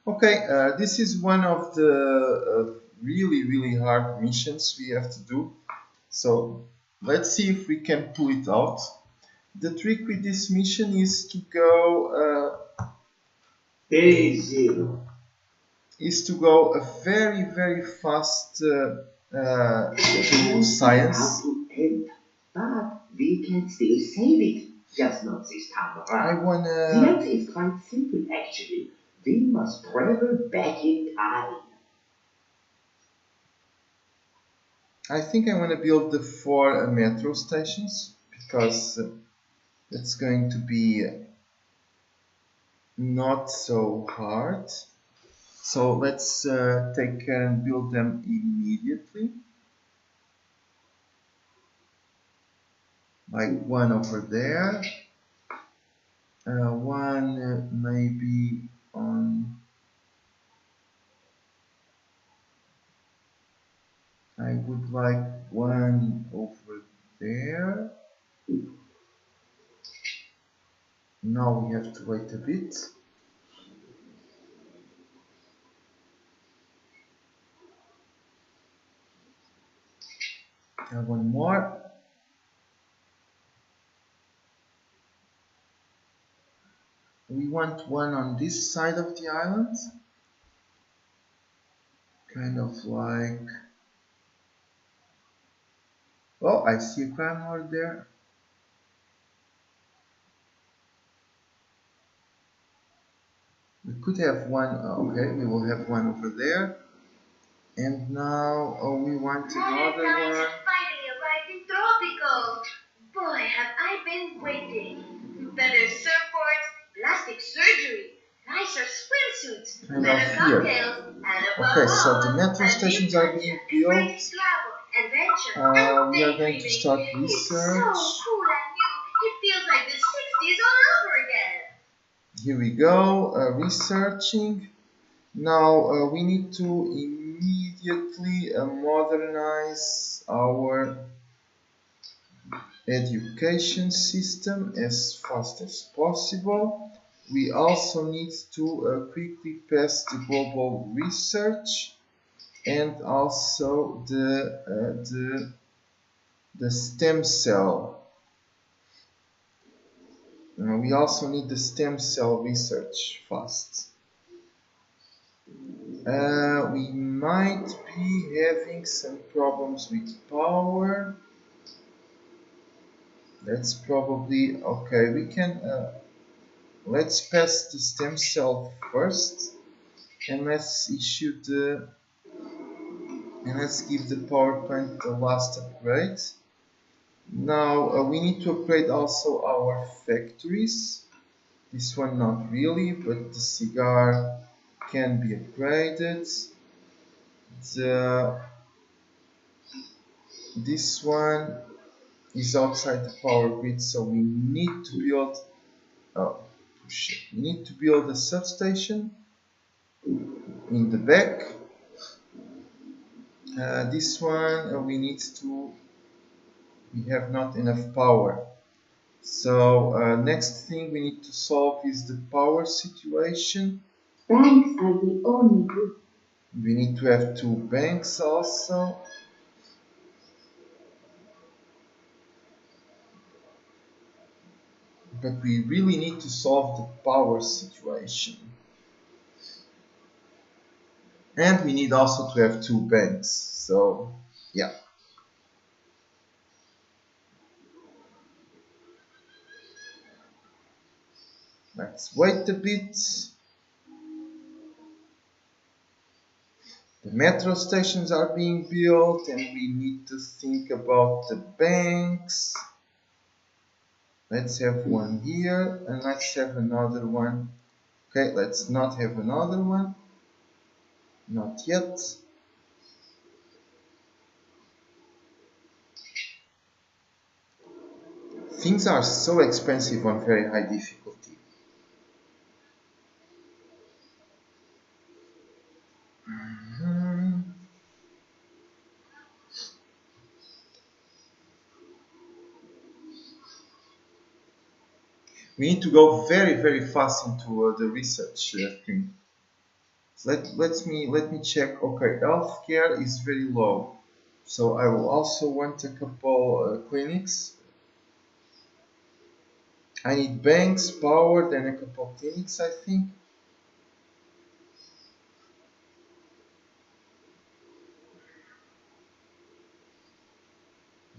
Okay, this is one of the really hard missions we have to do. So let's see if we can pull it out. The trick with this mission is to go Day 0 is to go a very fast to science. But we can still save it, just not this time I around. wanna. The answer is quite simple, actually. We must travel back in time. I think I want to build the 4 metro stations because it's going to be not so hard. So let's take care and build them immediately. Like one over there. One maybe on. I would like one over there. Now we have to wait a bit. One more. We want one on this side of the island. Kind of like. Oh, I see a crime over there. We could have one. Okay, we will have one over there. And now we want another one. Finally arrived in Tropico. Boy, have I been waiting. Better surfboards, plastic surgery, nicer swimsuits, Kind better of here. cocktails, and above Okay, so all, the metro a stations new are culture, being embrace built. travel, adventure, and We are going to daydreaming. start It's research. so cool and new. It feels like the 60s all over again. Here we go, researching. Now we need to immediately modernize our education system as fast as possible. We also need to quickly pass the global research and also the stem cell. We also need the stem cell research fast. We might be having some problems with power. That's probably okay. We can let's pass the stem cell first, and let's issue the and let's give the power plant the last upgrade. Now we need to upgrade also our factories. This one not really, but the cigar can be upgraded. This one is outside the power grid, so we need to build. Oh, shit. We need to build a substation in the back. This one we need to. We have not enough power. So next thing we need to solve is the power situation. Banks are the only group. We need to have 2 banks also. But we really need to solve the power situation. And we need also to have 2 banks. So, yeah. Let's wait a bit. The metro stations are being built and we need to think about the banks. Let's have one here and let's have another one. Okay, let's not have another one. Not yet. Things are so expensive on very high difficulty. We need to go very fast into the research screen. Let me check. Okay, healthcare is very low, so I will also want a couple clinics. I need banks, power, then a couple clinics, I think.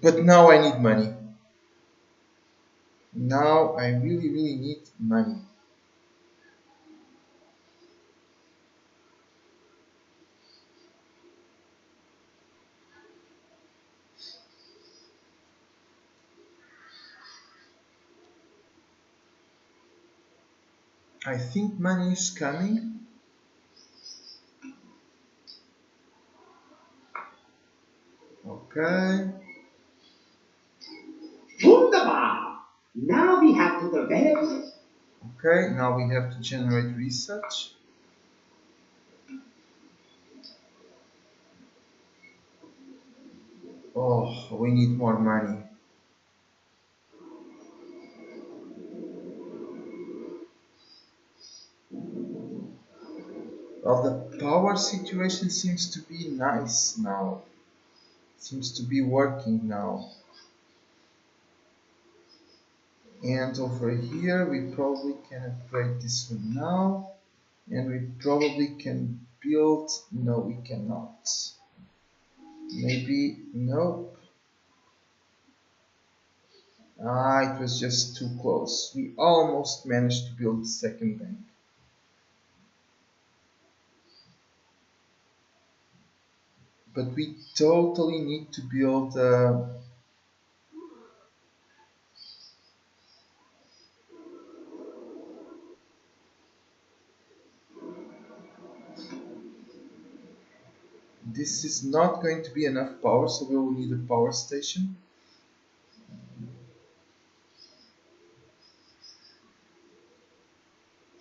But now I need money. Now I really need money. I think money is coming. Okay. Wunderbar! Now we have to develop. Okay, now we have to generate research. Oh, we need more money. Well, the power situation seems to be nice now. Seems to be working now. And over here, we probably can upgrade this one now. And we probably can build. No, we cannot. Maybe. Nope. Ah, it was just too close. We almost managed to build the second bank. But we totally need to build this is not going to be enough power, so we will need a power station.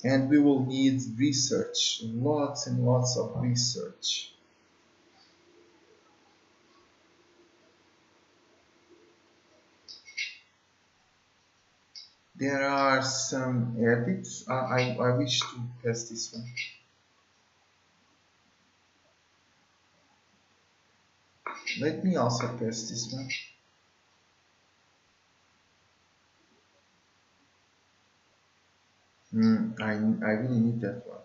And we will need research, lots and lots of research. There are some edits. I wish to pass this one. Let me also pass this one. I really need that one.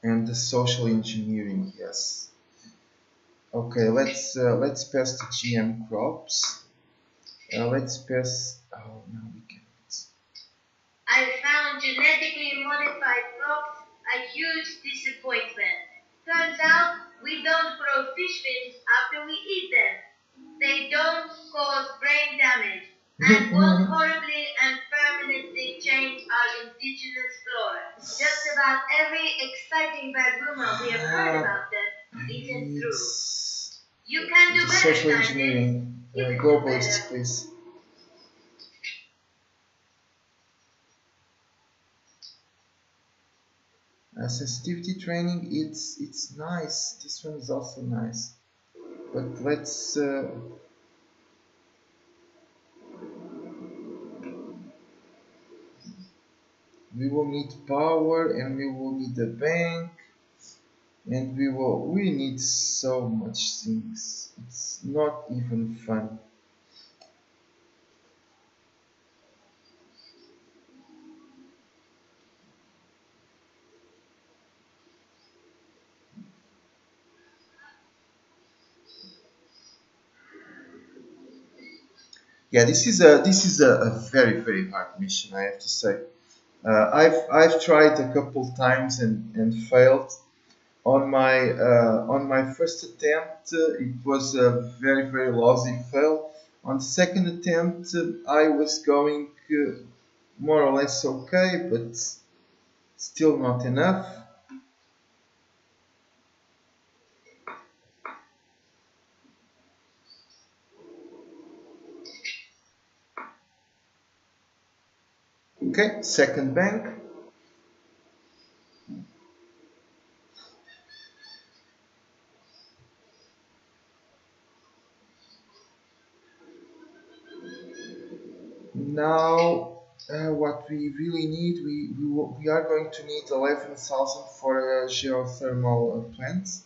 And the social engineering, yes. Okay, let's pass the GM crops. Let's pass. Oh no, we can't. I found genetically modified crops a huge disappointment. Turns out we don't grow fish fins after we eat them. They don't cause brain damage and won't horribly and permanently change our indigenous flora. Just about every exciting bad rumor we have heard about them isn't true. You can do The better, social scientists. engineering, You can do globalists, better. please. Sensitivity training, it's nice. This one is also nice. But let's we will need power and we will need a bank and we need so much things. It's not even fun. Yeah, this is a very hard mission, I have to say. I've tried a couple times and failed. On my first attempt, it was a very lousy fail. On the second attempt, I was going more or less okay, but still not enough. Okay, second bank. Now, what we really need, we are going to need 11,000 for geothermal plants,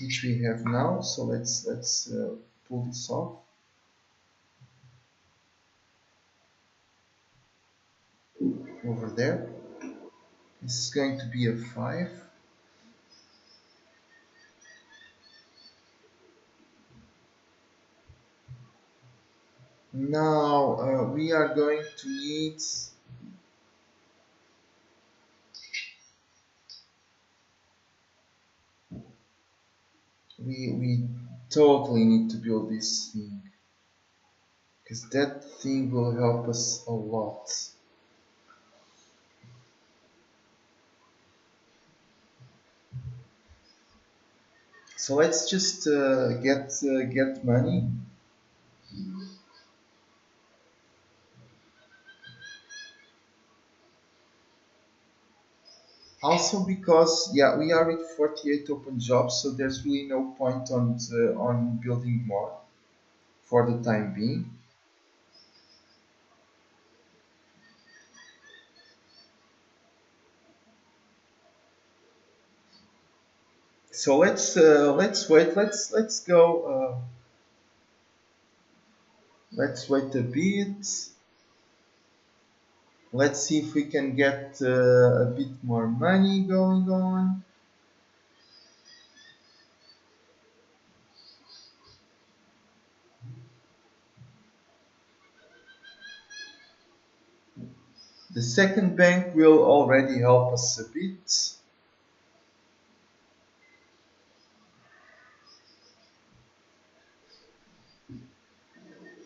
which we have now. So let's pull this off. Over there. This is going to be a 5. Now we are going to need we totally need to build this thing, because that thing will help us a lot. So let's just get money. Also because yeah, we are with 48 open jobs, so there's really no point on building more for the time being. So let's wait. Let's go. Let's wait a bit. Let's see if we can get a bit more money going on. The second bank will already help us a bit.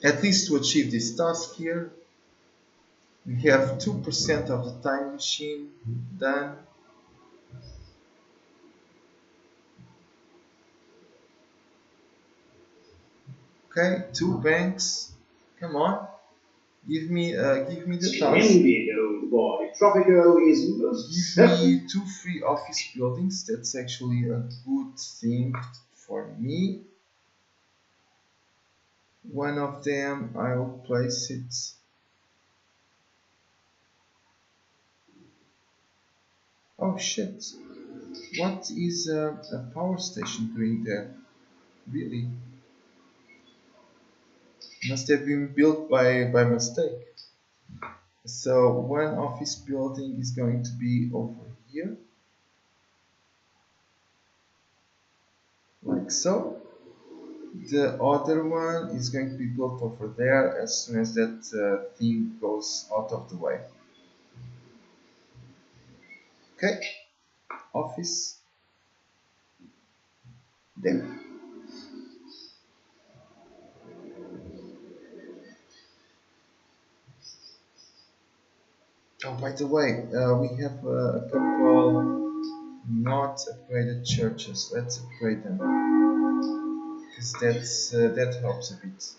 At least to achieve this task here. We have 2% of the time machine done. Okay, 2 banks. Come on, give me the task. Splendid, old boy. Tropico is most Give me 2 free office buildings. That's actually a good thing for me. One of them I will place it. Oh shit! What is a power station doing there? Really? Must have been built by mistake. So one office building is going to be over here, like so. The other one is going to be built over there as soon as that thing goes out of the way. Okay, office there. Oh, by the way, we have a couple not upgraded churches. Let's upgrade them, because that helps a bit.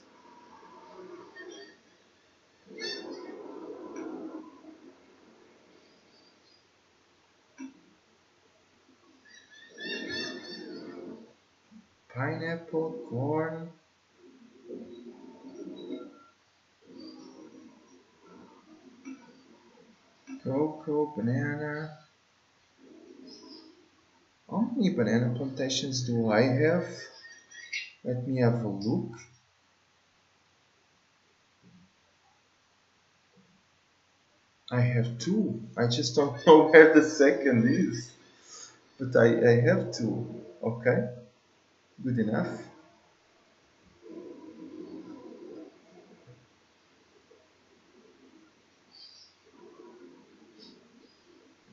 Pineapple, corn, cocoa, banana. How many banana plantations do I have? Let me have a look. I have 2. I just don't know where the second is. But I have 2. Okay, good enough.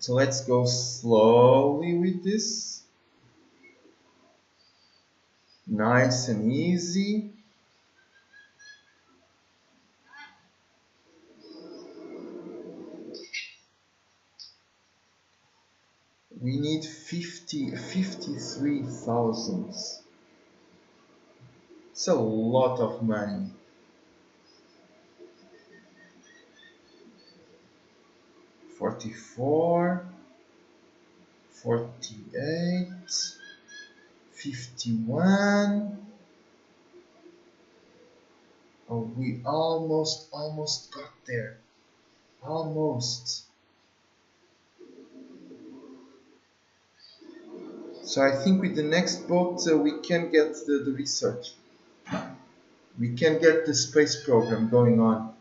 So let's go slowly with this. Nice and easy. We need 53,000. It's a lot of money. 44, 48, 51. Oh, we almost got there. Almost. So I think with the next boat we can get the research. We can get the space program going on.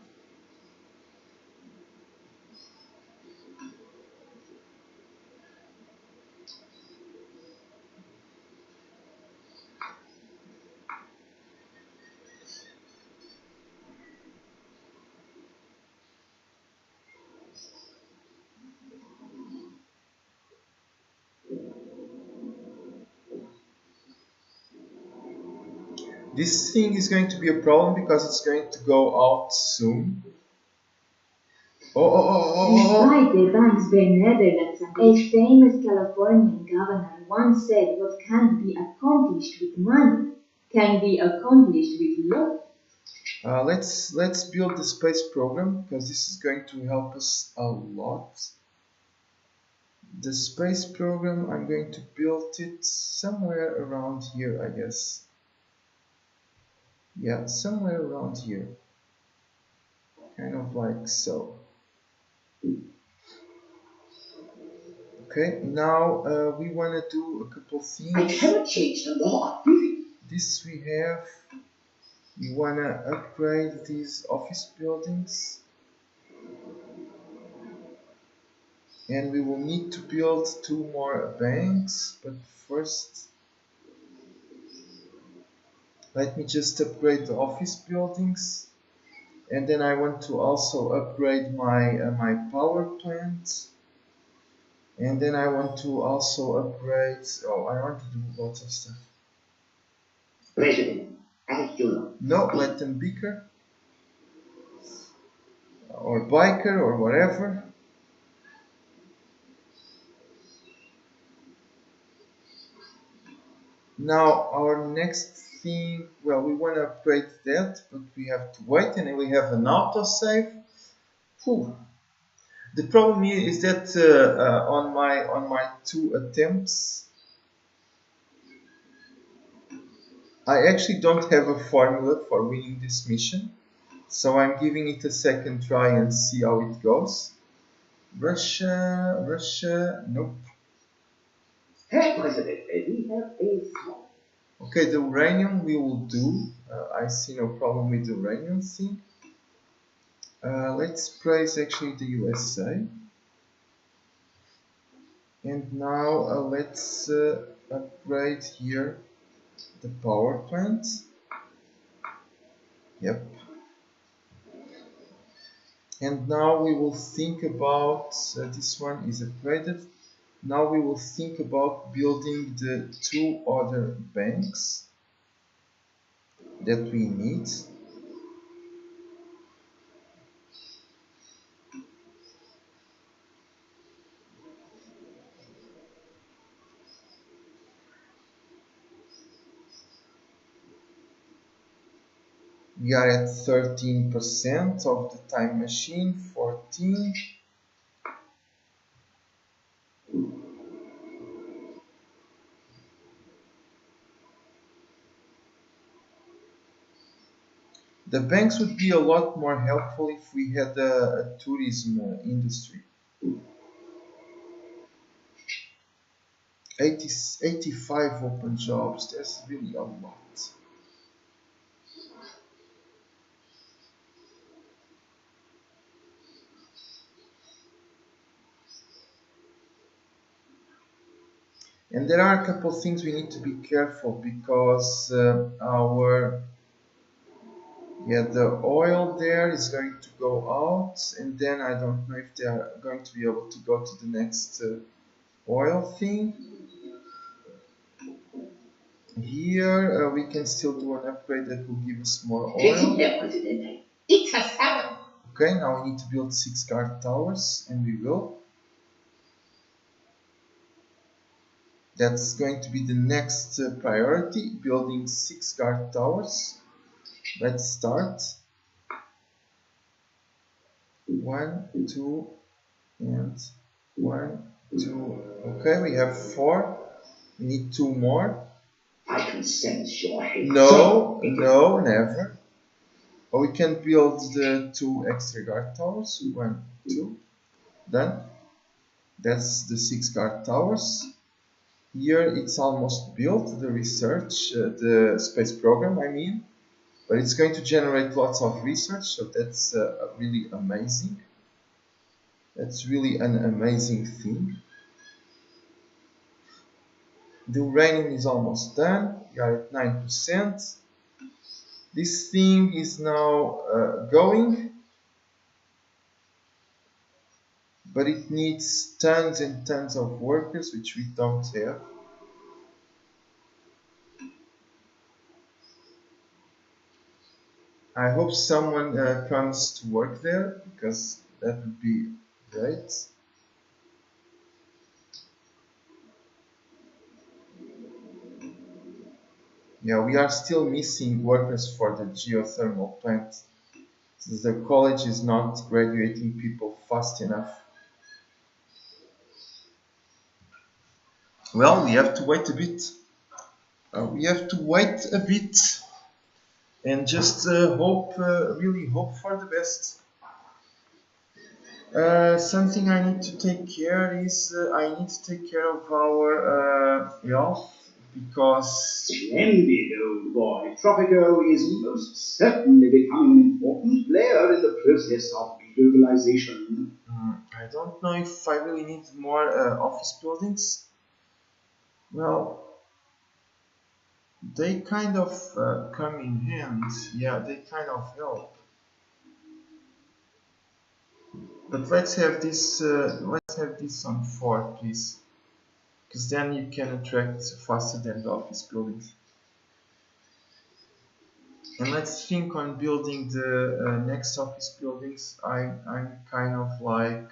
This thing is going to be a problem because it's going to go out soon. Despite the advanced by Netherlands, a famous Californian governor once said what can't be accomplished with money can be accomplished with love. Let's build the space program because this is going to help us a lot. The space program, I'm going to build it somewhere around here, I guess. Yeah, somewhere around here. Kind of like so. Okay, now we want to do a couple things. I cannot change the law of physics. This we have. We want to upgrade these office buildings. And we will need to build 2 more banks, but first let me just upgrade the office buildings. And then I want to also upgrade my power plant. And then I want to also upgrade, I want to do lots of stuff. President, as you know. No, let them bicker. Or biker or whatever. Now our next thing, well, we want to upgrade that, but we have to wait, and then we have an autosave. Whew. The problem here is that on my 2 attempts, I actually don't have a formula for winning this mission, so I'm giving it a second try and see how it goes. Russia, nope. Herr President, we have a small. Okay, the uranium we will do. I see no problem with the uranium thing. Let's praise actually the USA. And now let's upgrade here the power plant. Yep. And now we will think about, this one is upgraded. Now we will think about building the 2 other banks that we need. We are at 13% of the time machine, 14. The banks would be a lot more helpful if we had a tourism industry. 85 open jobs, that's really a lot. And there are a couple of things we need to be careful because the oil there is going to go out, and then I don't know if they are going to be able to go to the next oil thing. Here we can still do an upgrade that will give us more oil. Herr President, it's a 7. Okay, now we need to build 6 guard towers, and we will. That's going to be the next priority, building 6 guard towers. Let's start. 1, 2, and 1, 2. Okay, we have 4. We need 2 more. I can sense your hate. No, never. Or we can build the 2 extra guard towers. 1, 2. Done. That's the 6 guard towers. Here it's almost built, the research, the space program, I mean. But it's going to generate lots of research, so that's really amazing. That's really an amazing thing. The uranium is almost done. We are at 9%. This thing is now going, but it needs tons and tons of workers, which we don't have. I hope someone comes to work there, because that would be great. Yeah, we are still missing workers for the geothermal plant. The college is not graduating people fast enough. Well, we have to wait a bit. We have to wait a bit and just really hope for the best. Something I need to take care is I need to take care of our health, because Splendid, old boy. Tropico is most certainly becoming an important player in the process of globalization. I don't know if I really need more office buildings. Well, they kind of come in hands. Yeah, they kind of help. But let's have this on 4, please, because then you can attract faster than the office buildings. And let's think on building the next office buildings. I'm kind of like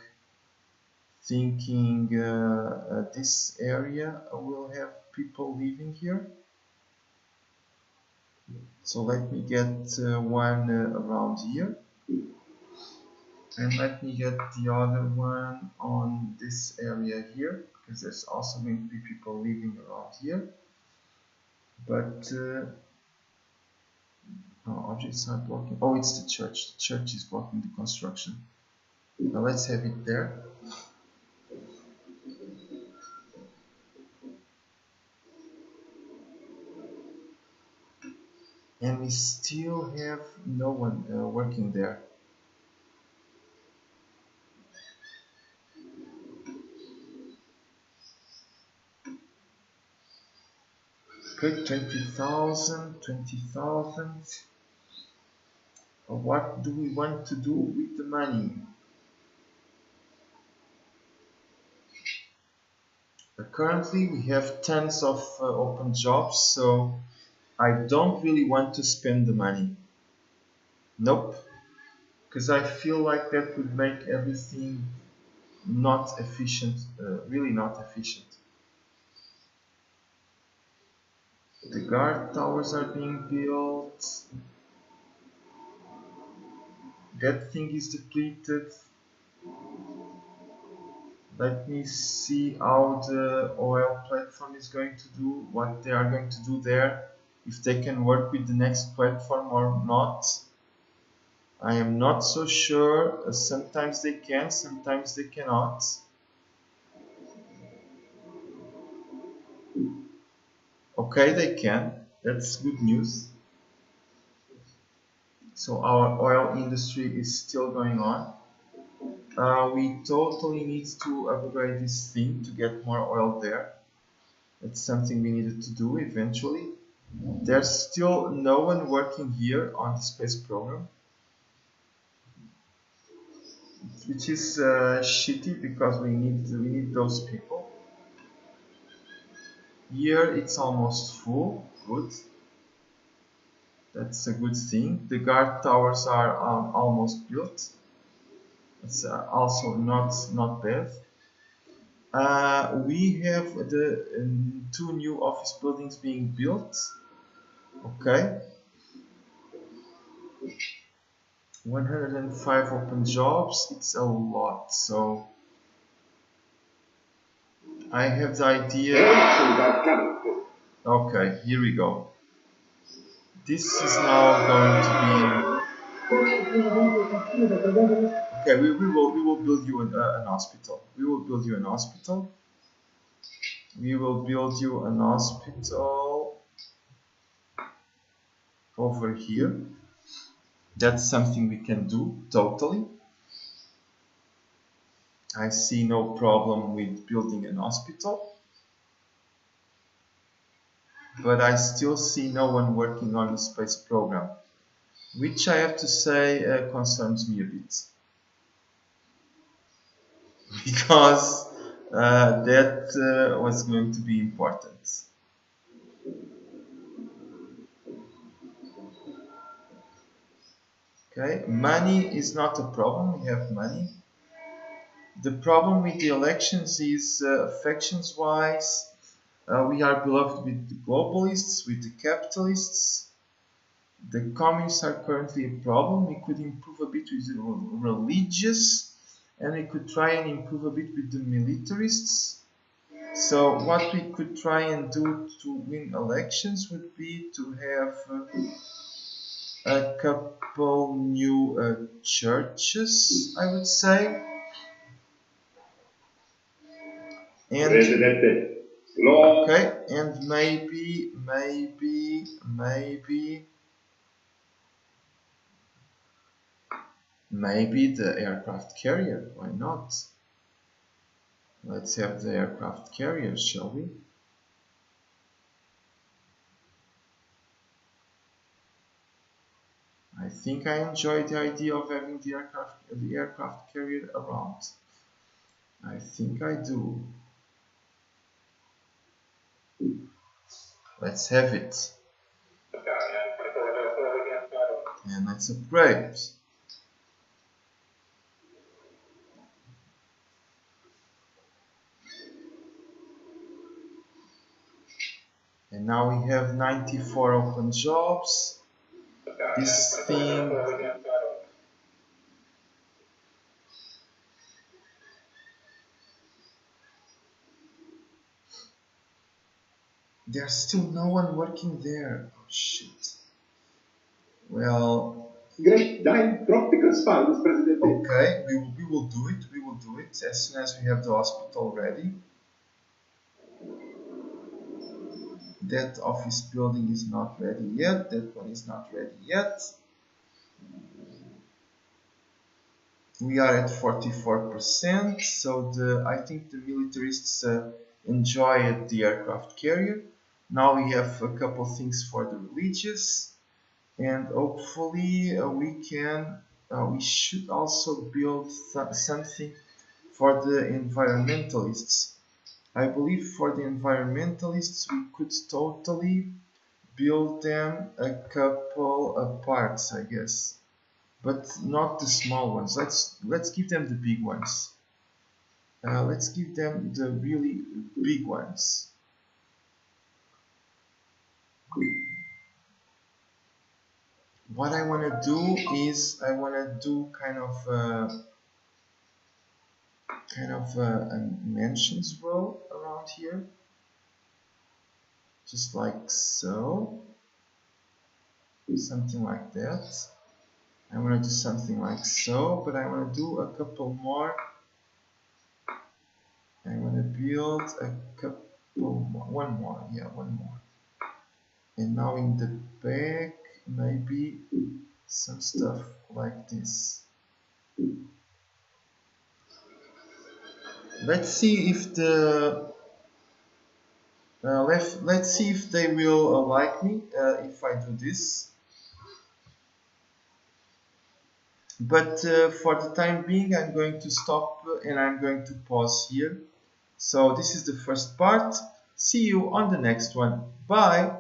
thinking this area will have people living here. So let me get one around here. And let me get the other one on this area here, because there's also going to be people living around here. But objects are blocking. Oh, it's the church. The church is blocking the construction. Now let's have it there. And we still have no one working there. Okay, 20,000, 20,000. What do we want to do with the money? Currently, we have tons of open jobs, so I don't really want to spend the money. Nope, because I feel like that would make everything not efficient, really not efficient. The guard towers are being built. That thing is depleted. Let me see how the oil platform is going to do, what they are going to do there, if they can work with the next platform or not. I am not so sure. Sometimes they can, sometimes they cannot. Okay, they can. That's good news. So our oil industry is still going on. We totally need to upgrade this thing to get more oil there. That's something we needed to do eventually. There's still no one working here on the space program, which is shitty, because we need those people. Here it's almost full. Good. That's a good thing. The guard towers are almost built. It's also not bad. We have the 2 new office buildings being built. Okay. 105 open jobs. It's a lot. So I have the idea. Okay, here we go. This is now going to be Okay, we will build you an hospital. We will build you an hospital. We will build you an hospital over here. That's something we can do totally. I see no problem with building an hospital. But I still see no one working on the space program, which I have to say concerns me a bit. Because that was going to be important. Okay, money is not a problem, we have money. The problem with the elections is factions wise, we are beloved with the globalists, with the capitalists. The communists are currently a problem. We could improve a bit with the religious, and we could try and improve a bit with the militarists. So what we could try and do to win elections would be to have a couple new churches, I would say. And okay, and maybe the aircraft carrier. Why not? Let's have the aircraft carrier, shall we? I think I enjoy the idea of having the aircraft carrier around. I think I do. Let's have it. And let's upgrade. And now we have 94 open jobs. This thing. There's still no one working there. Oh shit. Well. Great Tropico spies, President. Okay, we will do it. We will do it as soon as we have the hospital ready. That office building is not ready yet. That one is not ready yet. We are at 44%. So I think the militarists enjoy the aircraft carrier. Now we have a couple things for the religious. And hopefully we should also build something for the environmentalists. I believe for the environmentalists we could totally build them a couple of parts, I guess, but not the small ones. Let's give them the big ones. Let's give them the really big ones. What I want to do is I want to do kind of a mansions row around here, just like so, something like that. I want to do something like so, but I want to do a couple more. I want to build a couple more, one more. And now in the back, maybe some stuff like this. Let's see if let's see if they will like me if I do this. But for the time being, I'm going to stop and I'm going to pause here. So this is the first part. See you on the next one. Bye.